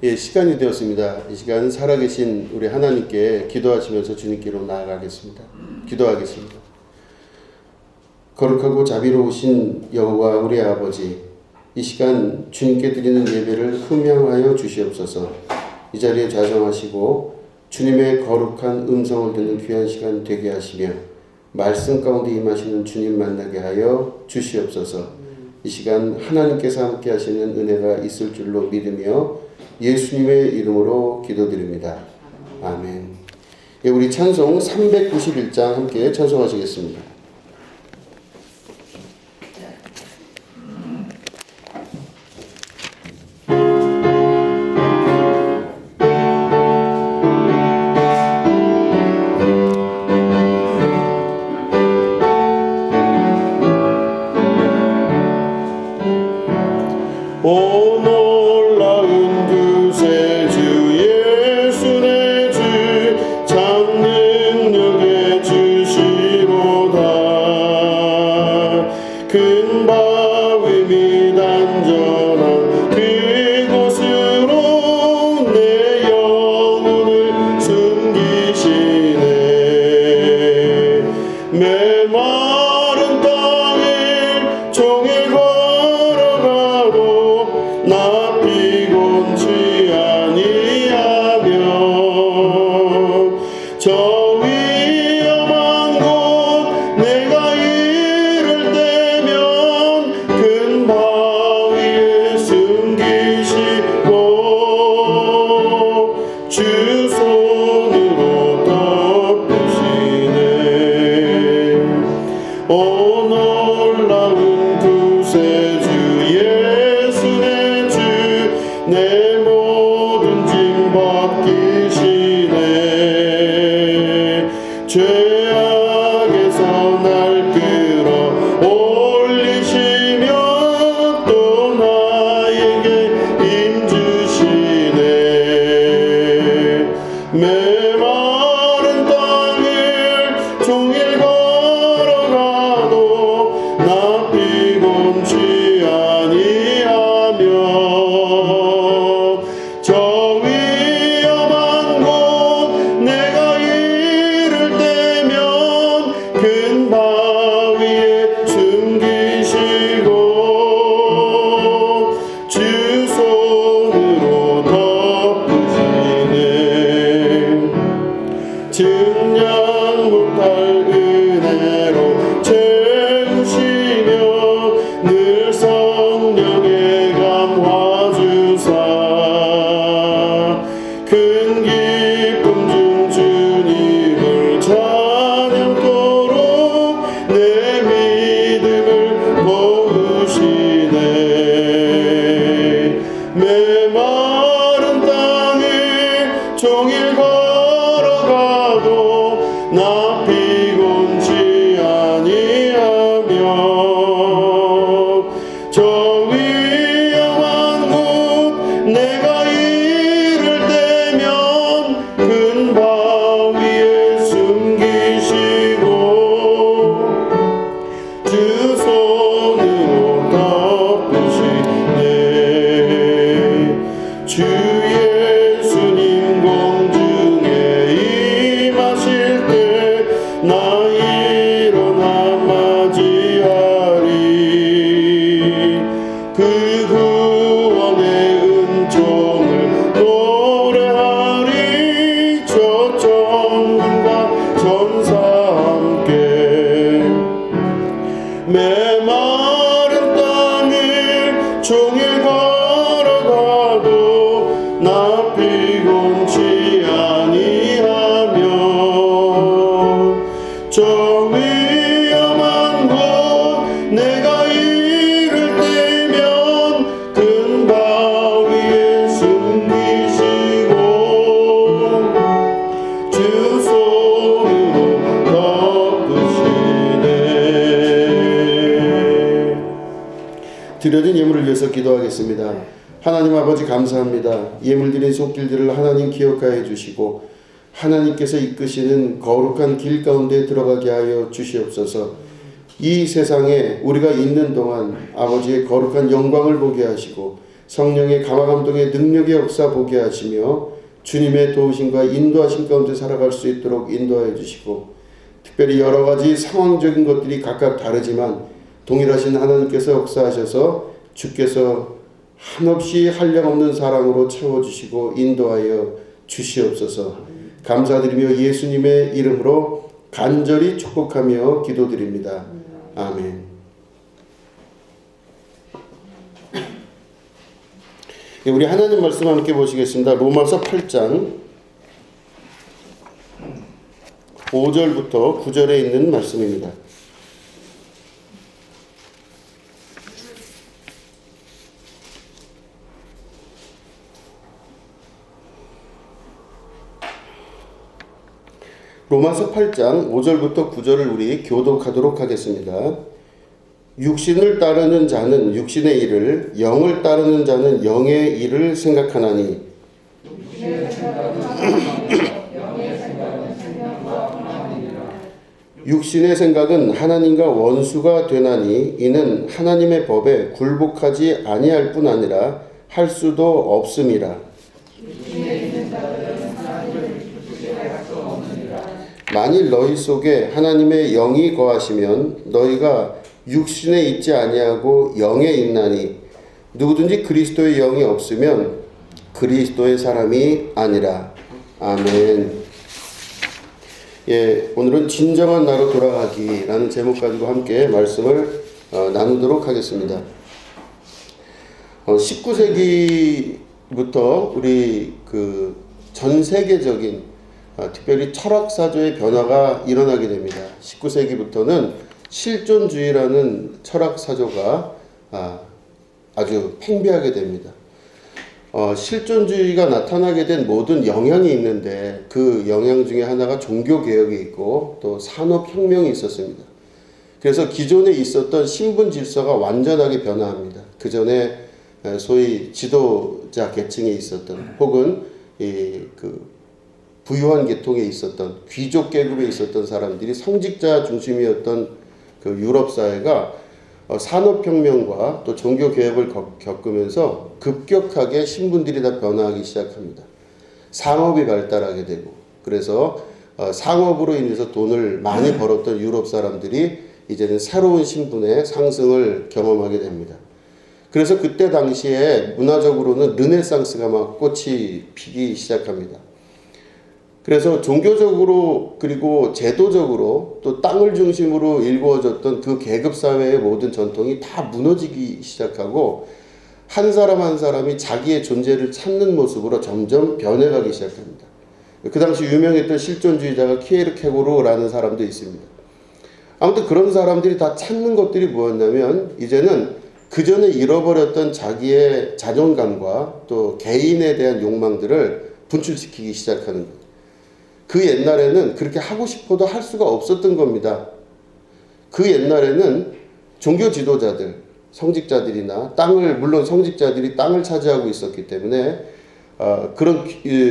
예, 시간이 되었습니다. 이 시간은 살아계신 우리 하나님께 기도하시면서 주님께로 나아가겠습니다. 기도하겠습니다. 거룩하고 자비로우신 여호와 우리 아버지, 이 시간 주님께 드리는 예배를 흠양하여 주시옵소서. 이 자리에 좌정하시고 주님의 거룩한 음성을 듣는 귀한 시간 되게 하시며 말씀 가운데 임하시는 주님 만나게 하여 주시옵소서. 이 시간 하나님께서 함께 하시는 은혜가 있을 줄로 믿으며 예수님의 이름으로 기도드립니다. 아멘. 예, 우리 찬송 391장 함께 찬송하시겠습니다. 오 놀라운 그새 주 예수 내 주 참 능력의 주시로다. 큰 바위 및 안전한 그곳으로 내 영혼을 숨기시네. 메마른 땅을 종일 걸어가도 나 피곤치 아니하며 저 위험한 곳 내가 이를 때면 큰 바위에 숨기시고 주 손으로 덮으시네. 오 놀라운 구세주 예수 내 주 내 모든 짐 벗기시네. 죄악에서 날 끌어 올리시며 또 나에게 힘주시네. 메마른 땅을 종일 걸어가도 나 피곤치 아니하며 저 위험한 곳 내가 이를 때면 큰 바위에 숨기시고 주 손으로 덮으시네. 증량 못할 은혜로 채우시며 늘 성령의 감화주사 큰 기쁨 중 주님을 찬양토록 내 믿음을 모으시네. 메마른 땅을 종일 걸어가도 나 피곤치 아니하며 저 위험한 곳 내가 이를 때면 큰 바위에 숨기시고 주 손으로 덮으시네. 주 예수님 공중에 임하실 때 나 일어나 맞이하리. 그 구원의 은총을 노래하리. 저 정금과 전사와 함께 메마른 땅을 종일 걸어가도 나 피곤치 아니하며 저 위험한 곳 내가 이를 때면 큰 바위에 숨기시고 주 손으로 덮으시네. 드려진 예물을 위해서 기도하겠습니다. 하나님 아버지 감사합니다. 예물 드린 손길들을 하나님 기억하여 주시고 하나님께서 이끄시는 거룩한 길 가운데 들어가게 하여 주시옵소서. 이 세상에 우리가 있는 동안 아버지의 거룩한 영광을 보게 하시고 성령의 감화감동의 능력의 역사 보게 하시며 주님의 도우심과 인도하심 가운데 살아갈 수 있도록 인도하여 주시고, 특별히 여러 가지 상황적인 것들이 각각 다르지만 동일하신 하나님께서 역사하셔서 주께서 한없이 한량없는 사랑으로 채워주시고 인도하여 주시옵소서. 감사드리며 예수님의 이름으로 간절히 축복하며 기도드립니다. 아멘. 우리 하나님 말씀 함께 보시겠습니다. 로마서 8장 5절부터 9절에 있는 말씀입니다. 로마서 8장 5절부터 9절을 우리 교독하도록 하겠습니다. 육신을 따르는 자는 육신의 일을, 영을 따르는 자는 영의 일을 생각하나니 육신의 생각은 하나님과 원수가 되나니 이는 하나님의 법에 굴복하지 아니할 뿐 아니라 할 수도 없음이라. 만일 너희 속에 하나님의 영이 거하시면 너희가 육신에 있지 아니하고 영에 있나니 누구든지 그리스도의 영이 없으면 그리스도의 사람이 아니라. 아멘. 예, 오늘은 진정한 나로 돌아가기라는 제목 가지고 함께 말씀을 나누도록 하겠습니다. 19세기부터 우리 전 세계적인 특별히 철학사조의 변화가 일어나게 됩니다. 19세기부터는 실존주의라는 철학사조가 아주 팽배하게 됩니다. 실존주의가 나타나게 된 모든 영향이 있는데 그 영향 중에 하나가 종교개혁이 있고 또 산업혁명이 있었습니다. 그래서 기존에 있었던 신분 질서가 완전하게 변화합니다. 그 전에 소위 지도자 계층에 있었던 혹은 부유한 계통에 있었던 귀족 계급에 있었던 사람들이 성직자 중심이었던 그 유럽 사회가 산업혁명과 또 종교개혁을 겪으면서 급격하게 신분들이 다 변화하기 시작합니다. 상업이 발달하게 되고, 그래서 상업으로 인해서 돈을 많이 벌었던 유럽 사람들이 이제는 새로운 신분의 상승을 경험하게 됩니다. 그래서 그때 당시에 문화적으로는 르네상스가 막 꽃이 피기 시작합니다. 그래서 종교적으로 그리고 제도적으로 또 땅을 중심으로 일구어졌던 그 계급사회의 모든 전통이 다 무너지기 시작하고 한 사람 한 사람이 자기의 존재를 찾는 모습으로 점점 변해가기 시작합니다. 그 당시 유명했던 실존주의자가 키에르케고르라는 사람도 있습니다. 아무튼 그런 사람들이 다 찾는 것들이 뭐였냐면 이제는 그 전에 잃어버렸던 자기의 자존감과 또 개인에 대한 욕망들을 분출시키기 시작하는 거예요. 그 옛날에는 그렇게 하고 싶어도 할 수가 없었던 겁니다. 그 옛날에는 종교 지도자들, 성직자들이나 물론 성직자들이 땅을 차지하고 있었기 때문에 그런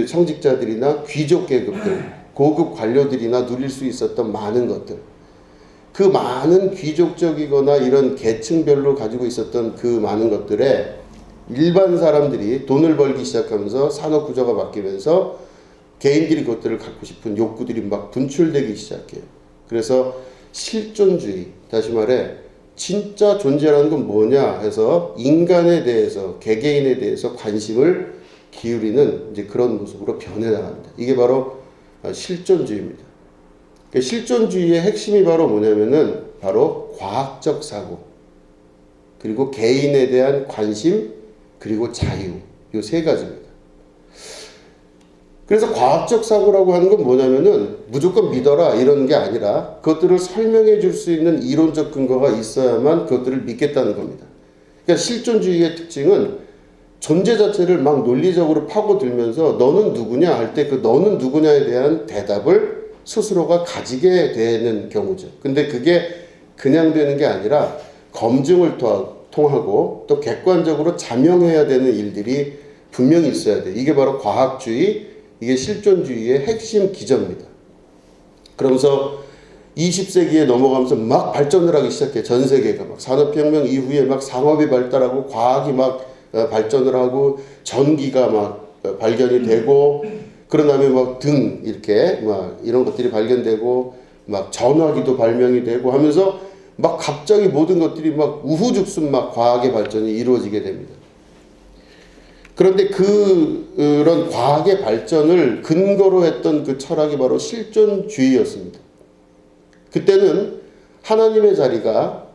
성직자들이나 귀족 계급들, 고급 관료들이나 누릴 수 있었던 많은 것들, 그 많은 귀족적이거나 이런 계층별로 가지고 있었던 그 많은 것들에 일반 사람들이 돈을 벌기 시작하면서 산업 구조가 바뀌면서 개인들이 그것들을 갖고 싶은 욕구들이 막 분출되기 시작해요. 그래서 실존주의, 다시 말해 진짜 존재라는 건 뭐냐 해서 인간에 대해서, 개개인에 대해서 관심을 기울이는 이제 그런 모습으로 변해나갑니다. 이게 바로 실존주의입니다. 실존주의의 핵심이 바로 뭐냐면은 바로 과학적 사고, 그리고 개인에 대한 관심, 그리고 자유, 이 세 가지입니다. 그래서 과학적 사고라고 하는 건 뭐냐면은 무조건 믿어라 이런 게 아니라 그것들을 설명해 줄 수 있는 이론적 근거가 있어야만 그것들을 믿겠다는 겁니다. 그러니까 실존주의의 특징은 존재 자체를 막 논리적으로 파고들면서 너는 누구냐 할 때 그 너는 누구냐에 대한 대답을 스스로가 가지게 되는 경우죠. 근데 그게 그냥 되는 게 아니라 검증을 통하고 또 객관적으로 자명해야 되는 일들이 분명히 있어야 돼. 이게 바로 과학주의, 이게 실존주의의 핵심 기전입니다. 그러면서 20세기에 넘어가면서 막 발전을 하기 시작해. 전 세계가 막 산업혁명 이후에 막 상업이 발달하고 과학이 막 발전을 하고 전기가 막 발견이 되고 그런 다음에 막 등 이렇게 막 이런 것들이 발견되고 막 전화기도 발명이 되고 하면서 막 갑자기 모든 것들이 막 우후죽순 막 과학의 발전이 이루어지게 됩니다. 그런데 그런 과학의 발전을 근거로 했던 그 철학이 바로 실존주의였습니다. 그때는 하나님의 자리가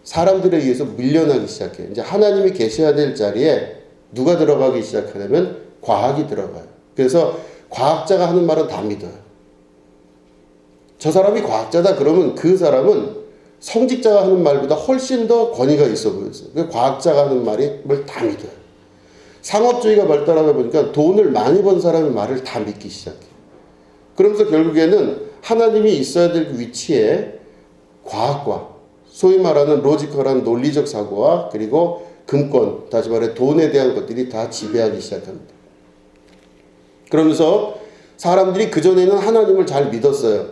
사람들에 의해서 밀려나기 시작해요. 이제 하나님이 계셔야 될 자리에 누가 들어가기 시작하냐면 과학이 들어가요. 그래서 과학자가 하는 말은 다 믿어요. 저 사람이 과학자다 그러면 그 사람은 성직자가 하는 말보다 훨씬 더 권위가 있어 보였어요. 그 과학자가 하는 말을 다 믿어요. 상업주의가 발달하다 보니까 돈을 많이 번 사람의 말을 다 믿기 시작해요. 그러면서 결국에는 하나님이 있어야 될 그 위치에 과학과 소위 말하는 로지컬한 논리적 사고와 그리고 금권, 다시 말해 돈에 대한 것들이 다 지배하기 시작합니다. 그러면서 사람들이 그전에는 하나님을 잘 믿었어요.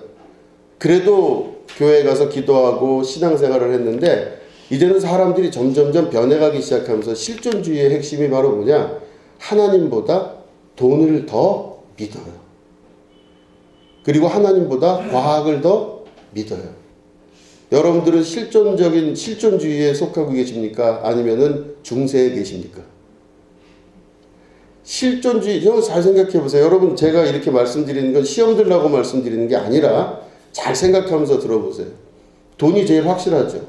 그래도 교회에 가서 기도하고 신앙생활을 했는데 이제는 사람들이 점점점 변해가기 시작하면서 실존주의의 핵심이 바로 뭐냐? 하나님보다 돈을 더 믿어요. 그리고 하나님보다 과학을 더 믿어요. 여러분들은 실존주의에 속하고 계십니까? 아니면은 중세에 계십니까? 실존주의, 여러분 잘 생각해 보세요. 여러분 제가 이렇게 말씀드리는 건 시험 들라고 말씀드리는 게 아니라 잘 생각하면서 들어보세요. 돈이 제일 확실하죠.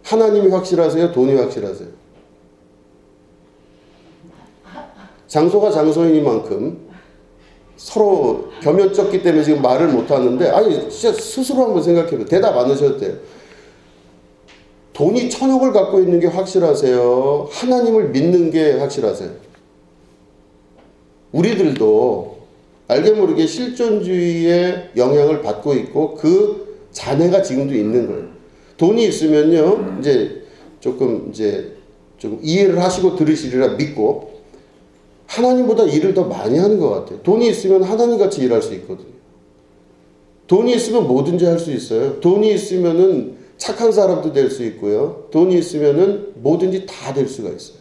하나님이 확실하세요? 돈이 확실하세요? 장소가 장소이니만큼 서로 겸연쩍기 때문에 지금 말을 못하는데 아니 진짜 스스로 한번 생각해보세요. 대답 안 하셔도 돼요. 돈이 1,000억을 갖고 있는 게 확실하세요? 하나님을 믿는 게 확실하세요? 우리들도 알게 모르게 실존주의의 영향을 받고 있고 그 잔해가 지금도 있는 거예요. 돈이 있으면요 이제 조금 이해를 하시고 들으시리라 믿고 하나님보다 일을 더 많이 하는 것 같아요. 돈이 있으면 하나님같이 일할 수 있거든요. 돈이 있으면 뭐든지 할 수 있어요. 돈이 있으면은 착한 사람도 될 수 있고요. 돈이 있으면은 뭐든지 다 될 수가 있어요.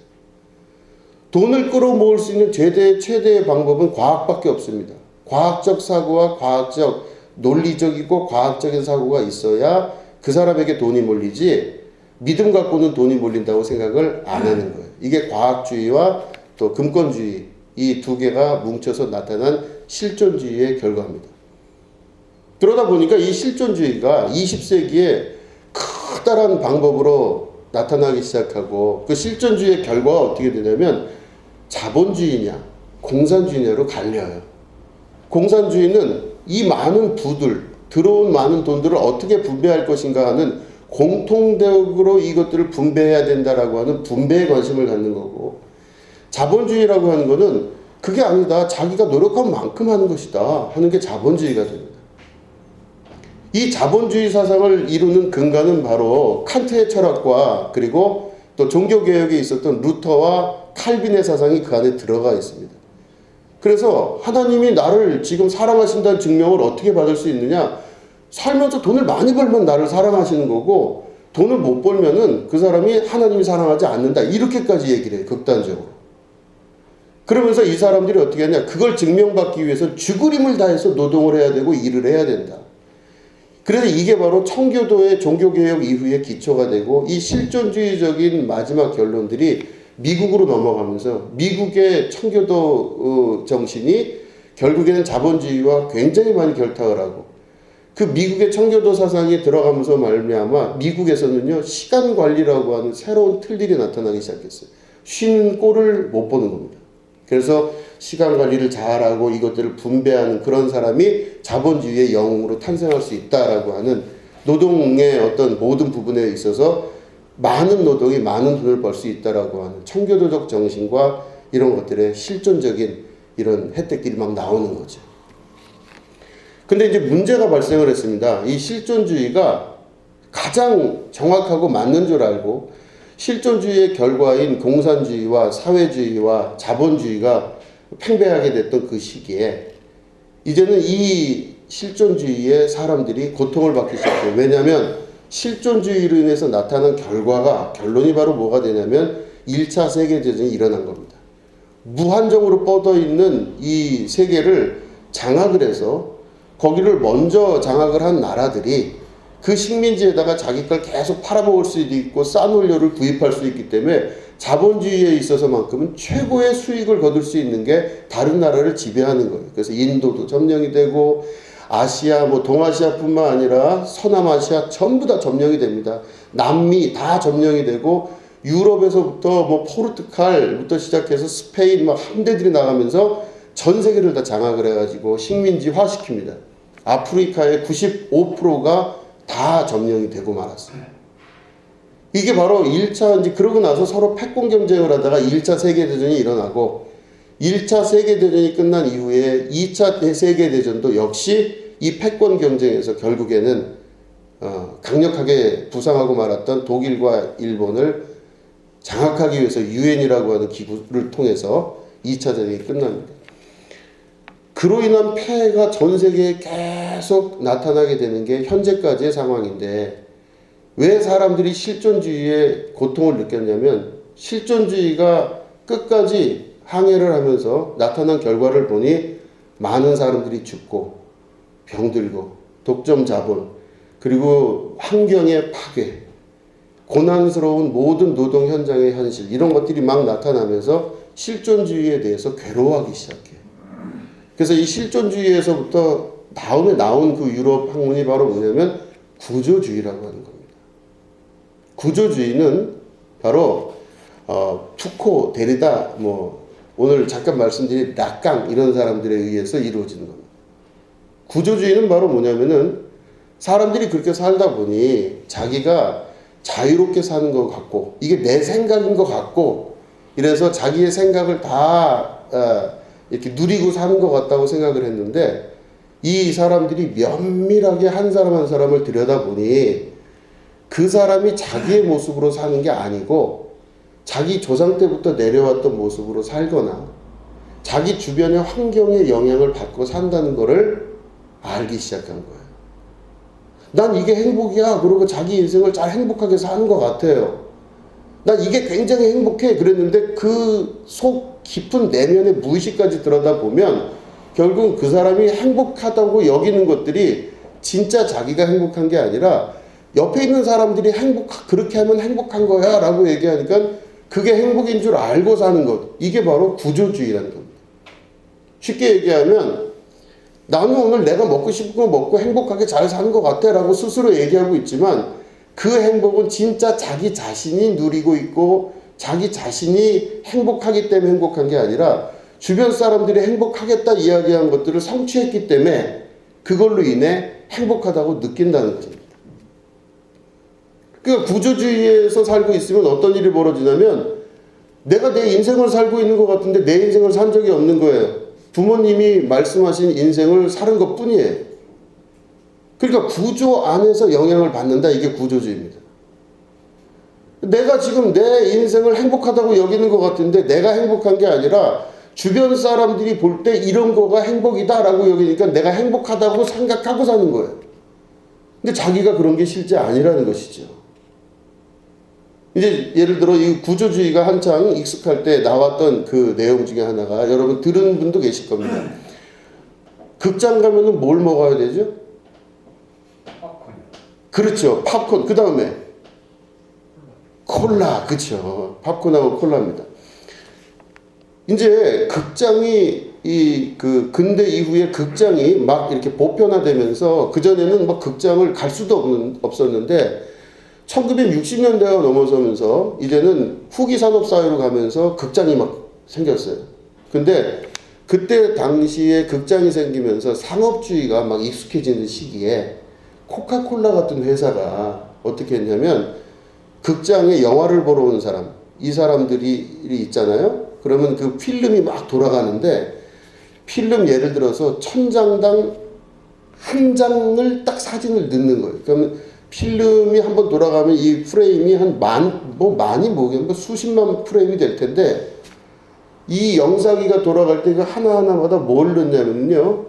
돈을 끌어모을 수 있는 최대의 방법은 과학밖에 없습니다. 과학적 사고와 과학적 논리적이고 과학적인 사고가 있어야 그 사람에게 돈이 몰리지 믿음 갖고는 돈이 몰린다고 생각을 안 하는 거예요. 이게 과학주의와 또 금권주의 이 두 개가 뭉쳐서 나타난 실존주의의 결과입니다. 그러다 보니까 이 실존주의가 20세기에 커다란 방법으로 나타나기 시작하고 그 실존주의의 결과가 어떻게 되냐면 자본주의냐 공산주의냐로 갈려요. 공산주의는 이 많은 부들 들어온 많은 돈들을 어떻게 분배할 것인가 하는 공통적으로 이것들을 분배해야 된다라고 하는 분배에 관심을 갖는 거고 자본주의라고 하는 거는 그게 아니다. 자기가 노력한 만큼 하는 것이다 하는 게 자본주의가 됩니다. 이 자본주의 사상을 이루는 근간은 바로 칸트의 철학과 그리고 또 종교개혁에 있었던 루터와 칼빈의 사상이 그 안에 들어가 있습니다. 그래서 하나님이 나를 지금 사랑하신다는 증명을 어떻게 받을 수 있느냐? 살면서 돈을 많이 벌면 나를 사랑하시는 거고 돈을 못 벌면은 그 사람이 하나님이 사랑하지 않는다. 이렇게까지 얘기를 해요. 극단적으로. 그러면서 이 사람들이 어떻게 하냐? 그걸 증명받기 위해서 죽으림을 다해서 노동을 해야 되고 일을 해야 된다. 그래서 이게 바로 청교도의 종교개혁 이후에 기초가 되고 이 실존주의적인 마지막 결론들이 미국으로 넘어가면서 미국의 청교도 정신이 결국에는 자본주의와 굉장히 많이 결탁을 하고 그 미국의 청교도 사상이 들어가면서 말미암아 미국에서는요 시간 관리라고 하는 새로운 틀들이 나타나기 시작했어요. 쉬는 꼴을 못 보는 겁니다. 그래서 시간 관리를 잘하고 이것들을 분배하는 그런 사람이 자본주의의 영웅으로 탄생할 수 있다라고 하는 노동의 어떤 모든 부분에 있어서 많은 노동이 많은 돈을 벌 수 있다라고 하는 청교도적 정신과 이런 것들의 실존적인 이런 혜택들이 막 나오는 거죠. 근데 이제 문제가 발생을 했습니다. 이 실존주의가 가장 정확하고 맞는 줄 알고 실존주의의 결과인 공산주의와 사회주의와 자본주의가 팽배하게 됐던 그 시기에 이제는 이 실존주의의 사람들이 고통을 받기 시작해요. 왜냐하면 실존주의로 인해서 나타난 결론이 바로 뭐가 되냐면 1차 세계대전이 일어난 겁니다. 무한정으로 뻗어 있는 이 세계를 장악을 해서 거기를 먼저 장악을 한 나라들이 그 식민지에다가 자기 걸 계속 팔아먹을 수도 있고 싼 원료를 구입할 수 있기 때문에 자본주의에 있어서만큼은 최고의 수익을 거둘 수 있는 게 다른 나라를 지배하는 거예요. 그래서 인도도 점령이 되고 아시아, 동아시아뿐만 아니라 서남아시아 전부 다 점령이 됩니다. 남미 다 점령이 되고 유럽에서부터 포르투갈부터 시작해서 스페인 함대들이 나가면서 전 세계를 다 장악을 해가지고 식민지화 시킵니다. 아프리카의 95%가 다 점령이 되고 말았어요. 이게 바로 1차, 이제 그러고 나서 서로 패권 경쟁을 하다가 1차 세계대전이 일어나고 1차 세계대전이 끝난 이후에 2차 세계대전도 역시 이 패권 경쟁에서 결국에는 강력하게 부상하고 말았던 독일과 일본을 장악하기 위해서 유엔이라고 하는 기구를 통해서 2차 대전이 끝납니다. 그로 인한 폐해가 전 세계에 계속 나타나게 되는 게 현재까지의 상황인데 왜 사람들이 실존주의의 고통을 느꼈냐면 실존주의가 끝까지 항해를 하면서 나타난 결과를 보니 많은 사람들이 죽고 병들고 독점 자본 그리고 환경의 파괴 고난스러운 모든 노동 현장의 현실 이런 것들이 막 나타나면서 실존주의에 대해서 괴로워하기 시작해요. 그래서 이 실존주의에서부터 다음에 나온 그 유럽 학문이 바로 뭐냐면 구조주의라고 하는 겁니다. 구조주의는 바로 푸코, 데리다, 오늘 잠깐 말씀드린 락강 이런 사람들에 의해서 이루어지는 겁니다. 구조주의는 바로 뭐냐면은 사람들이 그렇게 살다 보니 자기가 자유롭게 사는 것 같고 이게 내 생각인 것 같고 이래서 자기의 생각을 다 이렇게 누리고 사는 것 같다고 생각을 했는데 이 사람들이 면밀하게 한 사람 한 사람을 들여다보니 그 사람이 자기의 모습으로 사는 게 아니고 자기 조상 때부터 내려왔던 모습으로 살거나 자기 주변의 환경의 영향을 받고 산다는 것을 알기 시작한 거예요. 난 이게 행복이야. 그러고 자기 인생을 잘 행복하게 사는 것 같아요. 난 이게 굉장히 행복해. 그랬는데 그 속 깊은 내면의 무의식까지 들여다보면 결국 그 사람이 행복하다고 여기는 것들이 진짜 자기가 행복한 게 아니라 옆에 있는 사람들이 그렇게 하면 행복한 거야 라고 얘기하니까 그게 행복인 줄 알고 사는 것. 이게 바로 구조주의라는 겁니다. 쉽게 얘기하면 나는 오늘 내가 먹고 싶은 거 먹고 행복하게 잘 사는 것 같아 라고 스스로 얘기하고 있지만 그 행복은 진짜 자기 자신이 누리고 있고 자기 자신이 행복하기 때문에 행복한 게 아니라 주변 사람들이 행복하겠다 이야기한 것들을 성취했기 때문에 그걸로 인해 행복하다고 느낀다는 것입니다. 그러니까 구조주의에서 살고 있으면 어떤 일이 벌어지냐면 내가 내 인생을 살고 있는 것 같은데 내 인생을 산 적이 없는 거예요. 부모님이 말씀하신 인생을 사는 것 뿐이에요. 그러니까 구조 안에서 영향을 받는다. 이게 구조주의입니다. 내가 지금 내 인생을 행복하다고 여기는 것 같은데 내가 행복한 게 아니라 주변 사람들이 볼 때 이런 거가 행복이다라고 여기니까 내가 행복하다고 생각하고 사는 거예요. 근데 자기가 그런 게 실제 아니라는 것이죠. 이제 예를 들어 이 구조주의가 한창 익숙할 때 나왔던 그 내용 중에 하나가 여러분 들은 분도 계실 겁니다. 극장 가면은 뭘 먹어야 되죠? 팝콘. 그렇죠. 팝콘. 그 다음에 콜라. 그렇죠. 팝콘하고 콜라입니다. 이제 극장이 그 근대 이후에 극장이 막 이렇게 보편화되면서 그전에는 막 극장을 갈 수도 없었는데 1960년대가 넘어서면서 이제는 후기 산업 사회로 가면서 극장이 막 생겼어요. 근데 그때 당시에 극장이 생기면서 상업주의가 막 익숙해지는 시기에 코카콜라 같은 회사가 어떻게 했냐면 극장에 영화를 보러 온 사람, 이 사람들이 있잖아요. 그러면 그 필름이 막 돌아가는데 필름 예를 들어서 1000장당 한 장을 딱 사진을 넣는 거예요. 그러면 필름이 한번 돌아가면 이 프레임이 수십만 프레임이 될 텐데 이 영상기가 돌아갈 때 그 하나하나마다 뭘 넣냐면요.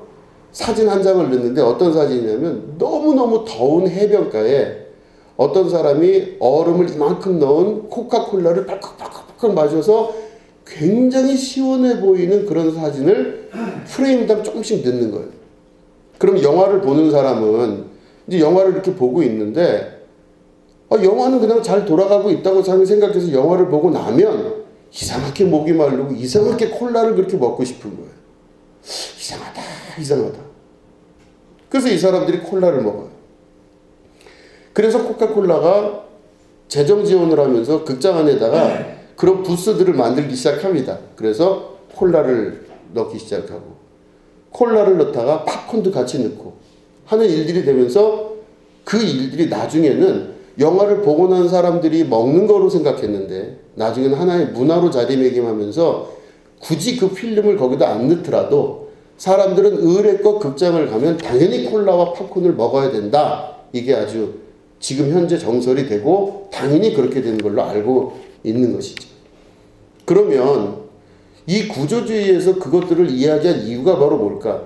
사진 한 장을 넣는데 어떤 사진이냐면 너무너무 더운 해변가에 어떤 사람이 얼음을 이만큼 넣은 코카콜라를 팔컥팔컥 마셔서 굉장히 시원해 보이는 그런 사진을 프레임당 조금씩 넣는 거예요. 그럼 영화를 보는 사람은 이제 영화를 이렇게 보고 있는데 영화는 그냥 잘 돌아가고 있다고 생각해서 영화를 보고 나면 이상하게 목이 마르고 이상하게 콜라를 그렇게 먹고 싶은 거예요. 이상하다. 그래서 이 사람들이 콜라를 먹어요. 그래서 코카콜라가 재정 지원을 하면서 극장 안에다가 그런 부스들을 만들기 시작합니다. 그래서 콜라를 넣기 시작하고 콜라를 넣다가 팝콘도 같이 넣고 하는 일들이 되면서 그 일들이 나중에는 영화를 보고 난 사람들이 먹는 거로 생각했는데 나중에는 하나의 문화로 자리매김하면서 굳이 그 필름을 거기다 안 넣더라도 사람들은 의례껏 극장을 가면 당연히 콜라와 팝콘을 먹어야 된다. 이게 아주 지금 현재 정설이 되고 당연히 그렇게 되는 걸로 알고 있는 것이죠. 그러면 이 구조주의에서 그것들을 이야기한 이유가 바로 뭘까?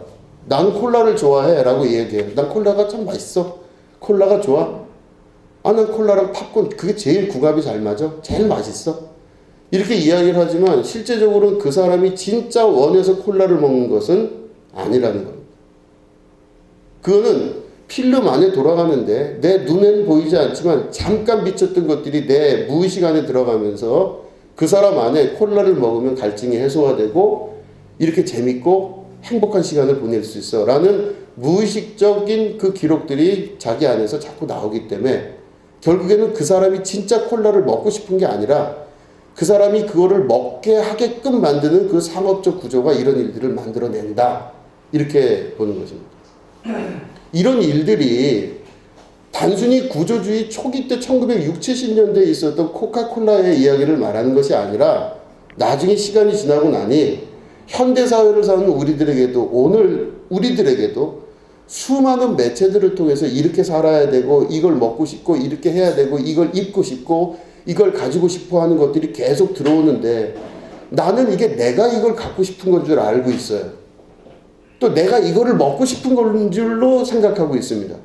난 콜라를 좋아해 라고 얘기해요. 난 콜라가 참 맛있어. 콜라가 좋아. 난 콜라랑 팝콘 그게 제일 궁합이 잘 맞아. 제일 맛있어. 이렇게 이야기를 하지만 실제적으로는 그 사람이 진짜 원해서 콜라를 먹는 것은 아니라는 겁니다. 그거는 필름 안에 돌아가는데 내 눈에는 보이지 않지만 잠깐 비쳤던 것들이 내 무의식 안에 들어가면서 그 사람 안에 콜라를 먹으면 갈증이 해소가 되고 이렇게 재밌고 행복한 시간을 보낼 수 있어 라는 무의식적인 그 기록들이 자기 안에서 자꾸 나오기 때문에 결국에는 그 사람이 진짜 콜라를 먹고 싶은 게 아니라 그 사람이 그거를 먹게 하게끔 만드는 그 상업적 구조가 이런 일들을 만들어낸다. 이렇게 보는 것입니다. 이런 일들이 단순히 구조주의 초기 때 1960, 70년대에 있었던 코카콜라의 이야기를 말하는 것이 아니라 나중에 시간이 지나고 나니 현대사회를 사는 우리들에게도 오늘 우리들에게도 수많은 매체들을 통해서 이렇게 살아야 되고 이걸 먹고 싶고 이렇게 해야 되고 이걸 입고 싶고 이걸 가지고 싶어 하는 것들이 계속 들어오는데 나는 이게 내가 이걸 갖고 싶은 건 줄 알고 있어요. 또 내가 이거를 먹고 싶은 건 줄로 생각하고 있습니다.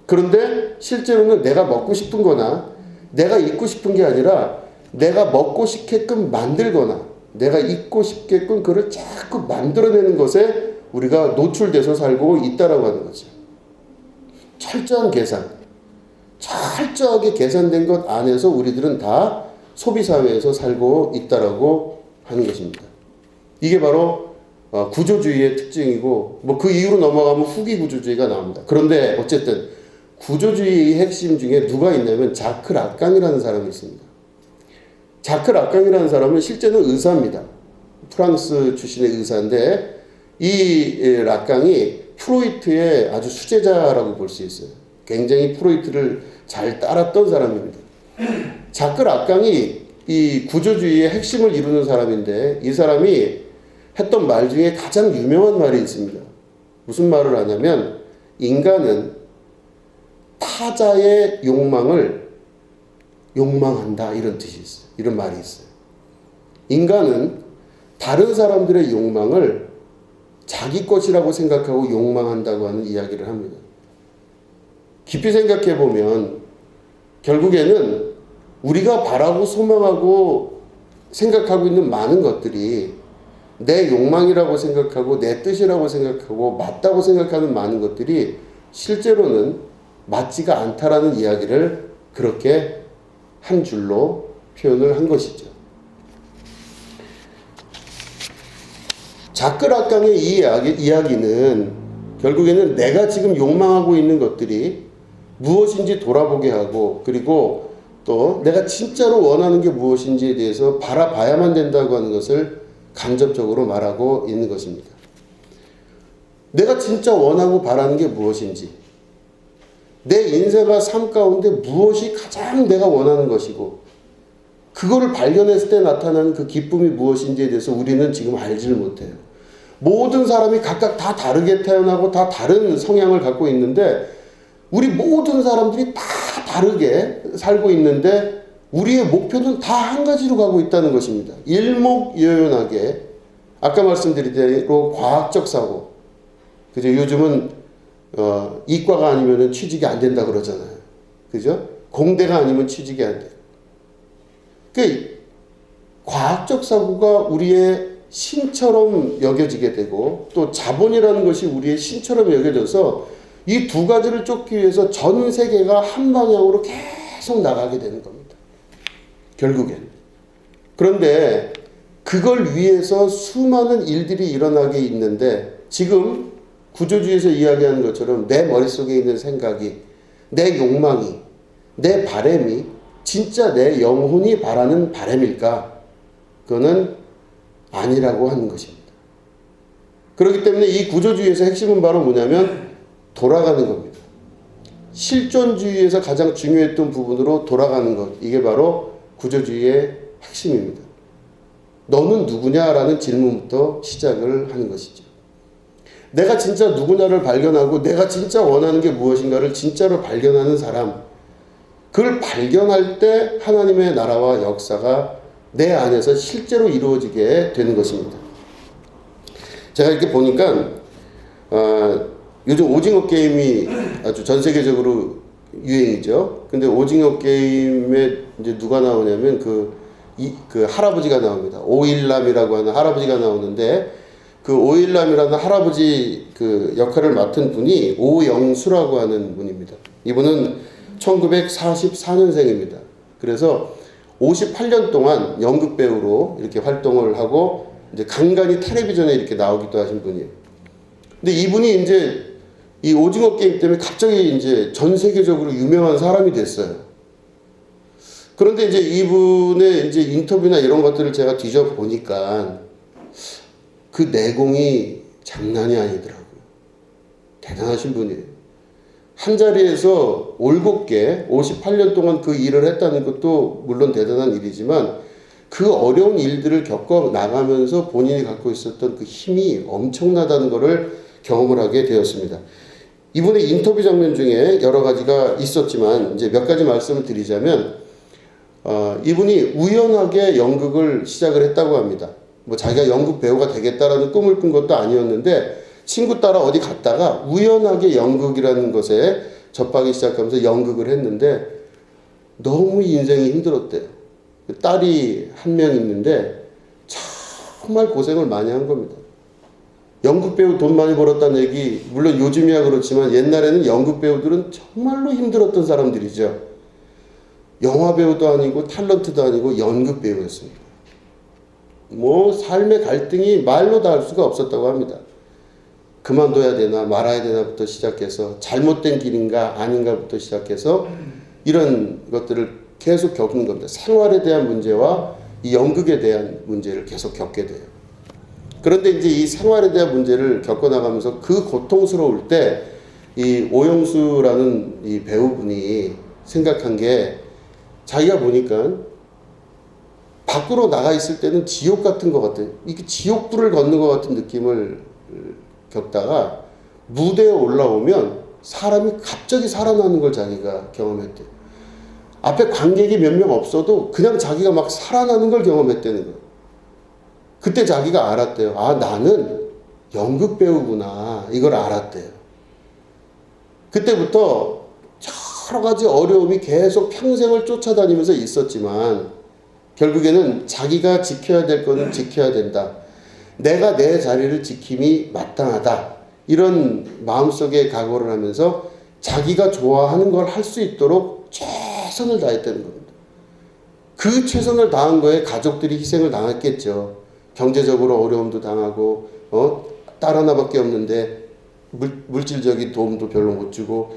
그런데 실제로는 내가 먹고 싶은 거나 내가 입고 싶은 게 아니라 내가 먹고 싶게끔 만들거나 내가 입고 싶게끔 그걸 자꾸 만들어내는 것에 우리가 노출돼서 살고 있다라고 하는 거죠. 철저한 계산, 철저하게 계산된 것 안에서 우리들은 다 소비사회에서 살고 있다라고 하는 것입니다. 이게 바로 구조주의의 특징이고 그 이후로 넘어가면 후기 구조주의가 나옵니다. 그런데 어쨌든 구조주의의 핵심 중에 누가 있냐면 자크 락강이라는 사람이 있습니다. 자크 락강이라는 사람은 실제는 의사입니다. 프랑스 출신의 의사인데 이 락강이 프로이트의 아주 수제자라고 볼 수 있어요. 굉장히 프로이트를 잘 따랐던 사람입니다. 자크 락강이 이 구조주의의 핵심을 이루는 사람인데 이 사람이 했던 말 중에 가장 유명한 말이 있습니다. 무슨 말을 하냐면 인간은 타자의 욕망을 욕망한다 이런 뜻이 있어요. 이런 말이 있어요. 인간은 다른 사람들의 욕망을 자기 것이라고 생각하고 욕망한다고 하는 이야기를 합니다. 깊이 생각해 보면 결국에는 우리가 바라고 소망하고 생각하고 있는 많은 것들이 내 욕망이라고 생각하고 내 뜻이라고 생각하고 맞다고 생각하는 많은 것들이 실제로는 맞지가 않다라는 이야기를 그렇게 한 줄로 표현을 한 것이죠. 자크 락강의 이 이야기는 결국에는 내가 지금 욕망하고 있는 것들이 무엇인지 돌아보게 하고 그리고 또 내가 진짜로 원하는 게 무엇인지에 대해서 바라봐야만 된다고 하는 것을 간접적으로 말하고 있는 것입니다. 내가 진짜 원하고 바라는 게 무엇인지 내 인생과 삶 가운데 무엇이 가장 내가 원하는 것이고 그거를 발견했을 때 나타나는 그 기쁨이 무엇인지에 대해서 우리는 지금 알지를 못해요. 모든 사람이 각각 다 다르게 태어나고 다 다른 성향을 갖고 있는데 우리 모든 사람들이 다 다르게 살고 있는데 우리의 목표는 다 한 가지로 가고 있다는 것입니다. 일목요연하게 아까 말씀드린 대로 과학적 사고 그죠? 요즘은 이과가 아니면 취직이 안 된다 그러잖아요. 그죠? 공대가 아니면 취직이 안 돼요. 그 과학적 사고가 우리의 신처럼 여겨지게 되고 또 자본이라는 것이 우리의 신처럼 여겨져서 이 두 가지를 쫓기 위해서 전 세계가 한 방향으로 계속 나가게 되는 겁니다. 결국엔. 그런데 그걸 위해서 수많은 일들이 일어나게 있는데 지금 구조주의에서 이야기하는 것처럼 내 머릿속에 있는 생각이, 내 욕망이, 내 바람이 진짜 내 영혼이 바라는 바람일까? 그거는 아니라고 하는 것입니다. 그렇기 때문에 이 구조주의에서 핵심은 바로 뭐냐면 돌아가는 겁니다. 실존주의에서 가장 중요했던 부분으로 돌아가는 것. 이게 바로 구조주의의 핵심입니다. 너는 누구냐라는 질문부터 시작을 하는 것이죠. 내가 진짜 누구냐를 발견하고 내가 진짜 원하는 게 무엇인가를 진짜로 발견하는 사람, 그걸 발견할 때 하나님의 나라와 역사가 내 안에서 실제로 이루어지게 되는 것입니다. 제가 이렇게 보니까 요즘 오징어 게임이 아주 전 세계적으로 유행이죠. 근데 오징어 게임에 이제 누가 나오냐면 그 할아버지가 나옵니다. 오일남이라고 하는 할아버지가 나오는데 그 오일남이라는 할아버지 그 역할을 맡은 분이 오영수라고 하는 분입니다. 이분은 1944년생입니다. 그래서 58년 동안 연극 배우로 이렇게 활동을 하고 이제 간간히 텔레비전에 이렇게 나오기도 하신 분이에요. 근데 이분이 이제 이 오징어 게임 때문에 갑자기 이제 전 세계적으로 유명한 사람이 됐어요. 그런데 이제 이분의 이제 인터뷰나 이런 것들을 제가 뒤져 보니까 그 내공이 장난이 아니더라고요. 대단하신 분이에요. 한 자리에서 올곧게 58년 동안 그 일을 했다는 것도 물론 대단한 일이지만 그 어려운 일들을 겪어 나가면서 본인이 갖고 있었던 그 힘이 엄청나다는 것을 경험을 하게 되었습니다. 이분의 인터뷰 장면 중에 여러 가지가 있었지만 이제 몇 가지 말씀을 드리자면 이분이 우연하게 연극을 시작을 했다고 합니다. 뭐 자기가 연극 배우가 되겠다라는 꿈을 꾼 것도 아니었는데 친구 따라 어디 갔다가 우연하게 연극이라는 것에 접하기 시작하면서 연극을 했는데 너무 인생이 힘들었대요. 딸이 한 명 있는데 정말 고생을 많이 한 겁니다. 연극 배우 돈 많이 벌었다는 얘기 물론 요즘이야 그렇지만 옛날에는 연극 배우들은 정말로 힘들었던 사람들이죠. 영화 배우도 아니고 탤런트도 아니고 연극 배우였습니다. 뭐 삶의 갈등이 말로 다 할 수가 없었다고 합니다. 그만둬야 되나 말아야 되나부터 시작해서 잘못된 길인가 아닌가부터 시작해서 이런 것들을 계속 겪는 겁니다. 생활에 대한 문제와 이 연극에 대한 문제를 계속 겪게 돼요. 그런데 이제 이 생활에 대한 문제를 겪어나가면서 그 고통스러울 때 이 오영수라는 이 배우분이 생각한 게 자기가 보니까 밖으로 나가 있을 때는 지옥 같은 것 같아요. 이게 지옥불을 걷는 것 같은 느낌을 겪다가 무대에 올라오면 사람이 갑자기 살아나는 걸 자기가 경험했대요. 앞에 관객이 몇 명 없어도 그냥 자기가 막 살아나는 걸 경험했다는 거예요. 그때 자기가 알았대요. 아, 나는 연극 배우구나. 이걸 알았대요. 그때부터 여러 가지 어려움이 계속 평생을 쫓아다니면서 있었지만 결국에는 자기가 지켜야 될 거는 지켜야 된다. 내가 내 자리를 지킴이 마땅하다. 이런 마음속에 각오를 하면서 자기가 좋아하는 걸 할 수 있도록 최선을 다했다는 겁니다. 그 최선을 다한 거에 가족들이 희생을 당했겠죠. 경제적으로 어려움도 당하고 딸 하나밖에 없는데 물질적인 도움도 별로 못 주고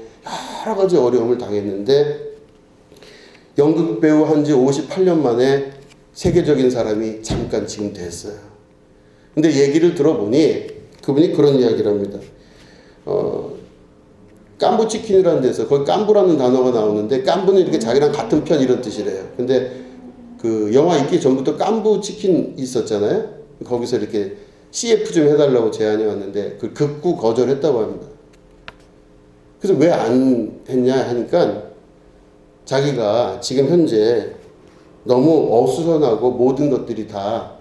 여러 가지 어려움을 당했는데 연극 배우 한 지 58년 만에 세계적인 사람이 잠깐 지금 됐어요. 근데 얘기를 들어보니 그분이 그런 이야기를 합니다. 깐부치킨이라는 데서 거기 깐부라는 단어가 나오는데 깐부는 이렇게 자기랑 같은 편 이런 뜻이래요. 근데 그 영화 있기 전부터 깐부치킨 있었잖아요. 거기서 이렇게 CF 좀 해달라고 제안이 왔는데 그 극구 거절했다고 합니다. 그래서 왜 안 했냐 하니까 자기가 지금 현재 너무 어수선하고 모든 것들이 다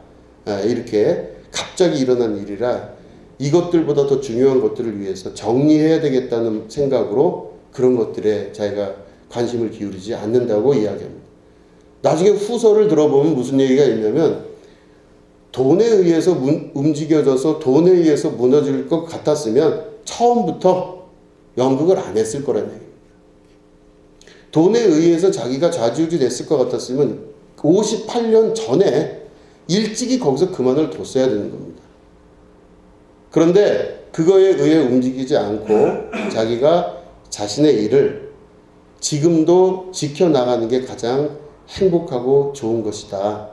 이렇게 갑자기 일어난 일이라 이것들보다 더 중요한 것들을 위해서 정리해야 되겠다는 생각으로 그런 것들에 자기가 관심을 기울이지 않는다고 이야기합니다. 나중에 후서를 들어보면 무슨 얘기가 있냐면 돈에 의해서 움직여져서 돈에 의해서 무너질 것 같았으면 처음부터 연극을 안 했을 거라는 얘기입니다. 돈에 의해서 자기가 좌지우지 됐을 것 같았으면 58년 전에 일찍이 거기서 그만을 뒀어야 되는 겁니다. 그런데 그거에 의해 움직이지 않고 자기가 자신의 일을 지금도 지켜나가는 게 가장 행복하고 좋은 것이다.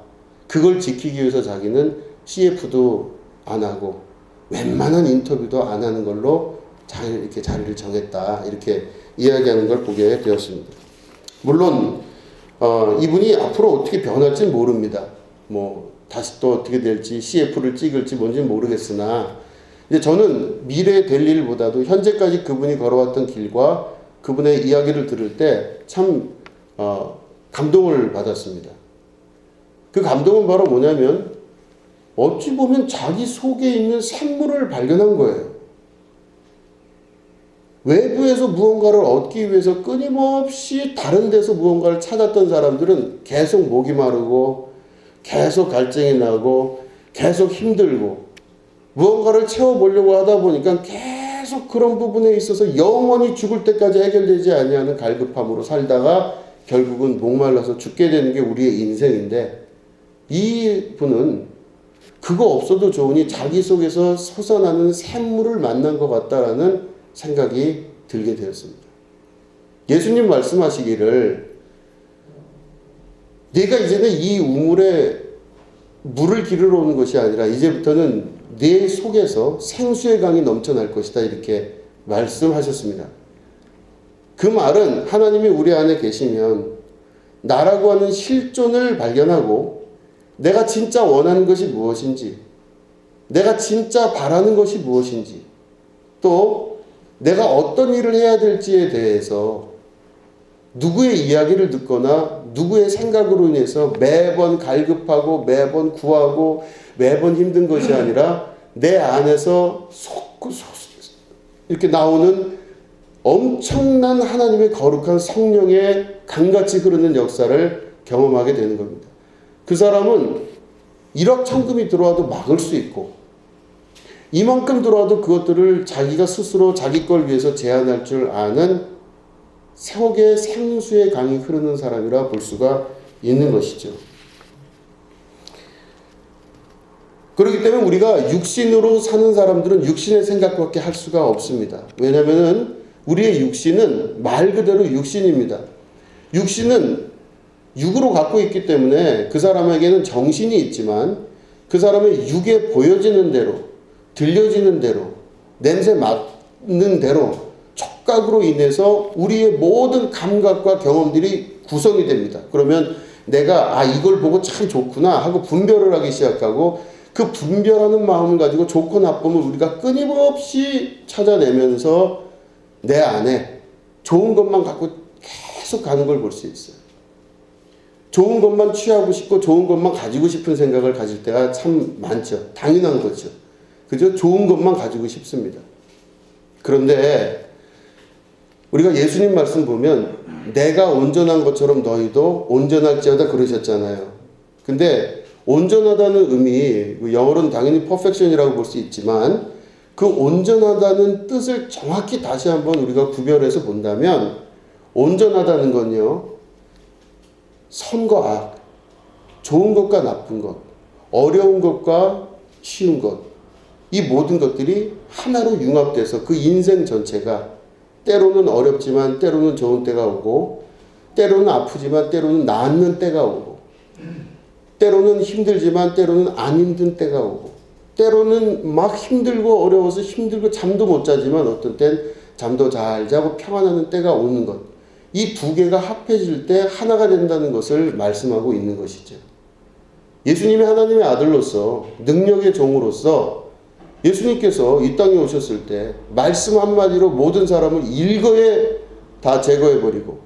그걸 지키기 위해서 자기는 CF도 안 하고 웬만한 인터뷰도 안 하는 걸로 이렇게 자리를 정했다. 이렇게 이야기하는 걸 보게 되었습니다. 물론 이분이 앞으로 어떻게 변할지 모릅니다. 뭐 다시 또 어떻게 될지 CF를 찍을지 뭔지는 모르겠으나 이제 저는 미래에 될 일보다도 현재까지 그분이 걸어왔던 길과 그분의 이야기를 들을 때 참 감동을 받았습니다. 그 감동은 바로 뭐냐면 어찌 보면 자기 속에 있는 샘물을 발견한 거예요. 외부에서 무언가를 얻기 위해서 끊임없이 다른 데서 무언가를 찾았던 사람들은 계속 목이 마르고 계속 갈증이 나고 계속 힘들고 무언가를 채워보려고 하다 보니까 계속 그런 부분에 있어서 영원히 죽을 때까지 해결되지 아니하는 갈급함으로 살다가 결국은 목말라서 죽게 되는 게 우리의 인생인데 이분은 그거 없어도 좋으니 자기 속에서 솟아나는 샘물을 만난 것 같다라는 생각이 들게 되었습니다. 예수님 말씀하시기를 네가 이제는 이 우물에 물을 기르러 오는 것이 아니라 이제부터는 네 속에서 생수의 강이 넘쳐날 것이다 이렇게 말씀하셨습니다. 그 말은 하나님이 우리 안에 계시면 나라고 하는 실존을 발견하고 내가 진짜 원하는 것이 무엇인지 내가 진짜 바라는 것이 무엇인지 또 내가 어떤 일을 해야 될지에 대해서 누구의 이야기를 듣거나 누구의 생각으로 인해서 매번 갈급하고 매번 구하고 매번 힘든 것이 아니라 내 안에서 이렇게 나오는 엄청난 하나님의 거룩한 성령의 강같이 흐르는 역사를 경험하게 되는 겁니다. 그 사람은 1억 천금이 들어와도 막을 수 있고 이만큼 들어와도 그것들을 자기가 스스로 자기 걸 위해서 제한할 줄 아는 세옥의 생수의 강이 흐르는 사람이라 볼 수가 있는 것이죠. 그렇기 때문에 우리가 육신으로 사는 사람들은 육신의 생각밖에 할 수가 없습니다. 왜냐하면 우리의 육신은 말 그대로 육신입니다. 육신은 육으로 갖고 있기 때문에 그 사람에게는 정신이 있지만 그 사람의 육에 보여지는 대로 들려지는 대로 냄새 맡는 대로 촉각으로 인해서 우리의 모든 감각과 경험들이 구성이 됩니다. 그러면 내가 이걸 보고 참 좋구나 하고 분별을 하기 시작하고 그 분별하는 마음을 가지고 좋고 나쁨을 우리가 끊임없이 찾아내면서 내 안에 좋은 것만 갖고 계속 가는 걸 볼 수 있어요. 좋은 것만 취하고 싶고 좋은 것만 가지고 싶은 생각을 가질 때가 참 많죠. 당연한 거죠. 그저 좋은 것만 가지고 싶습니다. 그런데 우리가 예수님 말씀 보면 내가 온전한 것처럼 너희도 온전할지어다 그러셨잖아요. 근데 온전하다는 의미, 영어로는 당연히 perfection이라고 볼 수 있지만 그 온전하다는 뜻을 정확히 다시 한번 우리가 구별해서 본다면 온전하다는 건요, 선과 악, 좋은 것과 나쁜 것, 어려운 것과 쉬운 것, 이 모든 것들이 하나로 융합돼서 그 인생 전체가 때로는 어렵지만 때로는 좋은 때가 오고 때로는 아프지만 때로는 낫는 때가 오고 때로는 힘들지만 때로는 안 힘든 때가 오고 때로는 막 힘들고 어려워서 힘들고 잠도 못 자지만 어떤 땐 잠도 잘 자고 평안하는 때가 오는 것. 이 두 개가 합해질 때 하나가 된다는 것을 말씀하고 있는 것이죠. 예수님이 하나님의 아들로서 능력의 종으로서 예수님께서 이 땅에 오셨을 때 말씀 한마디로 모든 사람을 일거에 다 제거해버리고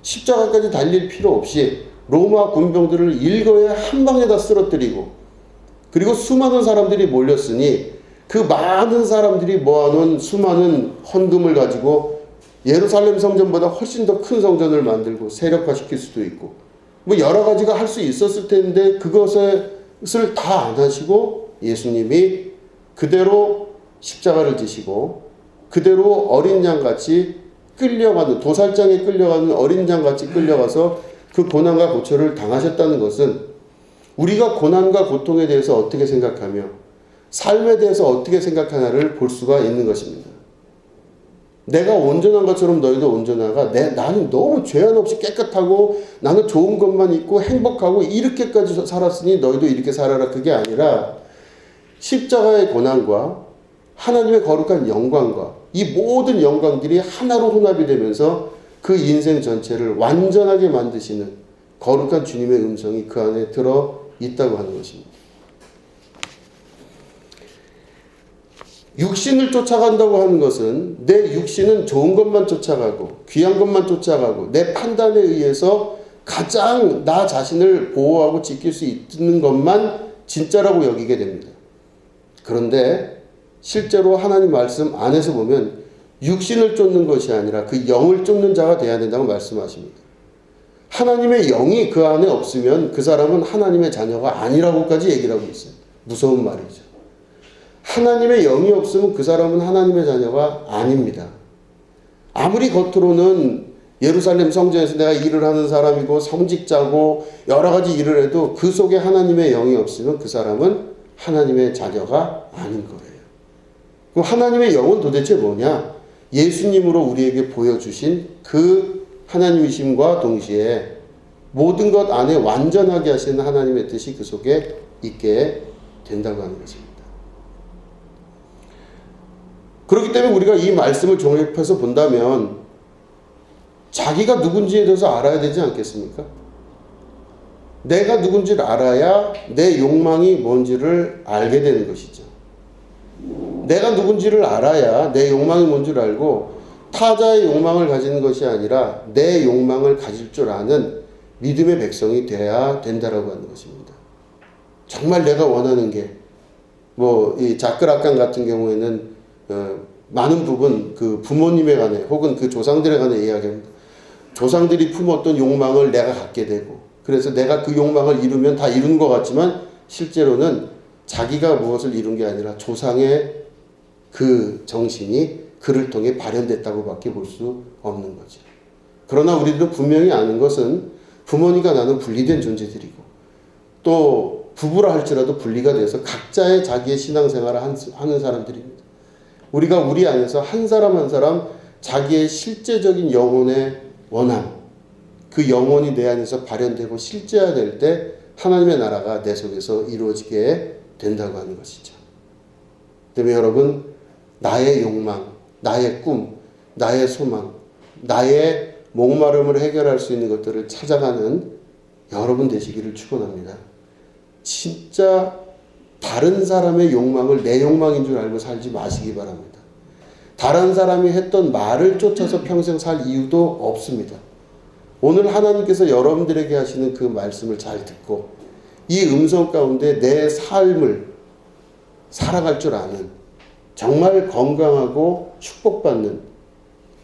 십자가까지 달릴 필요 없이 로마 군병들을 일거에 한 방에 다 쓰러뜨리고 그리고 수많은 사람들이 몰렸으니 그 많은 사람들이 모아놓은 수많은 헌금을 가지고 예루살렘 성전보다 훨씬 더 큰 성전을 만들고 세력화시킬 수도 있고 뭐 여러 가지가 할 수 있었을 텐데 그것을 다 안 하시고 예수님이 그대로 십자가를 지시고 그대로 어린 양같이 끌려가는, 도살장에 끌려가는 어린 양같이 끌려가서 그 고난과 고초를 당하셨다는 것은 우리가 고난과 고통에 대해서 어떻게 생각하며 삶에 대해서 어떻게 생각하냐를 볼 수가 있는 것입니다. 내가 온전한 것처럼 너희도 온전하가, 나는 너무 죄악 없이 깨끗하고 나는 좋은 것만 있고 행복하고 이렇게까지 살았으니 너희도 이렇게 살아라. 그게 아니라 십자가의 고난과 하나님의 거룩한 영광과 이 모든 영광들이 하나로 혼합이 되면서 그 인생 전체를 완전하게 만드시는 거룩한 주님의 음성이 그 안에 들어 있다고 하는 것입니다. 육신을 쫓아간다고 하는 것은 내 육신은 좋은 것만 쫓아가고 귀한 것만 쫓아가고 내 판단에 의해서 가장 나 자신을 보호하고 지킬 수 있는 것만 진짜라고 여기게 됩니다. 그런데 실제로 하나님 말씀 안에서 보면 육신을 쫓는 것이 아니라 그 영을 쫓는 자가 돼야 된다고 말씀하십니다. 하나님의 영이 그 안에 없으면 그 사람은 하나님의 자녀가 아니라고까지 얘기를 하고 있어요. 무서운 말이죠. 하나님의 영이 없으면 그 사람은 하나님의 자녀가 아닙니다. 아무리 겉으로는 예루살렘 성전에서 내가 일을 하는 사람이고 성직자고 여러 가지 일을 해도 그 속에 하나님의 영이 없으면 그 사람은 하나님의 자녀가 아닌 거예요. 그럼 하나님의 영은 도대체 뭐냐? 예수님으로 우리에게 보여주신 그 하나님이심과 동시에 모든 것 안에 완전하게 하시는 하나님의 뜻이 그 속에 있게 된다고 하는 것입니다. 그렇기 때문에 우리가 이 말씀을 종합해서 본다면 자기가 누군지에 대해서 알아야 되지 않겠습니까? 내가 누군지를 알아야 내 욕망이 뭔지를 알게 되는 것이죠. 내가 누군지를 알아야 내 욕망이 뭔지를 알고 타자의 욕망을 가지는 것이 아니라 내 욕망을 가질 줄 아는 믿음의 백성이 되어야 된다라고 하는 것입니다. 정말 내가 원하는 게 이 자크락강 같은 경우에는 많은 부분 그 부모님에 관해 혹은 그 조상들에 관해 이야기합니다. 조상들이 품었던 욕망을 내가 갖게 되고 그래서 내가 그 욕망을 이루면 다 이룬 것 같지만 실제로는 자기가 무엇을 이룬 게 아니라 조상의 그 정신이 그를 통해 발현됐다고 밖에 볼 수 없는 거죠. 그러나 우리들은 분명히 아는 것은 부모님과 나는 분리된 존재들이고 또 부부라 할지라도 분리가 돼서 각자의 자기의 신앙생활을 하는 사람들입니다. 우리가 우리 안에서 한 사람 한 사람 자기의 실제적인 영혼의 원함, 그 영혼이 내 안에서 발현되고 실제화될 때 하나님의 나라가 내 속에서 이루어지게 된다고 하는 것이죠. 때문에 여러분, 나의 욕망, 나의 꿈, 나의 소망, 나의 목마름을 해결할 수 있는 것들을 찾아가는 여러분 되시기를 축원합니다. 진짜 다른 사람의 욕망을 내 욕망인 줄 알고 살지 마시기 바랍니다. 다른 사람이 했던 말을 쫓아서 평생 살 이유도 없습니다. 오늘 하나님께서 여러분들에게 하시는 그 말씀을 잘 듣고 이 음성 가운데 내 삶을 살아갈 줄 아는 정말 건강하고 축복받는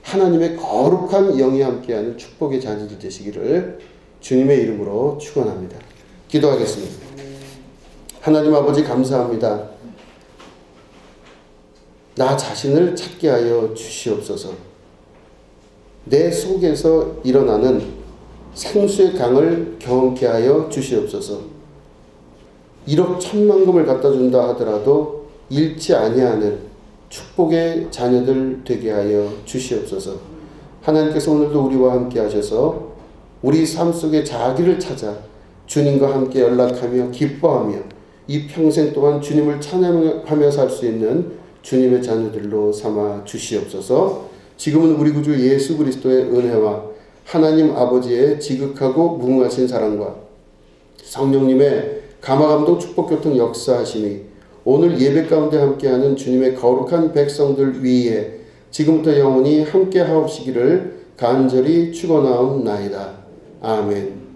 하나님의 거룩한 영이 함께하는 축복의 자녀들 되시기를 주님의 이름으로 축원합니다. 기도하겠습니다. 하나님 아버지 감사합니다. 나 자신을 찾게 하여 주시옵소서. 내 속에서 일어나는 생수의 강을 경험케 하여 주시옵소서. 1억 1,000만금을 갖다 준다 하더라도 잃지 아니하는 축복의 자녀들 되게 하여 주시옵소서. 하나님께서 오늘도 우리와 함께 하셔서 우리 삶 속에 자기를 찾아 주님과 함께 연락하며 기뻐하며 이 평생 동안 주님을 찬양하며 살 수 있는 주님의 자녀들로 삼아 주시옵소서. 지금은 우리 구주 예수 그리스도의 은혜와 하나님 아버지의 지극하고 무궁하신 사랑과 성령님의 감화감동 축복교통 역사하심이 오늘 예배 가운데 함께하는 주님의 거룩한 백성들 위에 지금부터 영원히 함께 하옵시기를 간절히 축원하옵나이다. 아멘.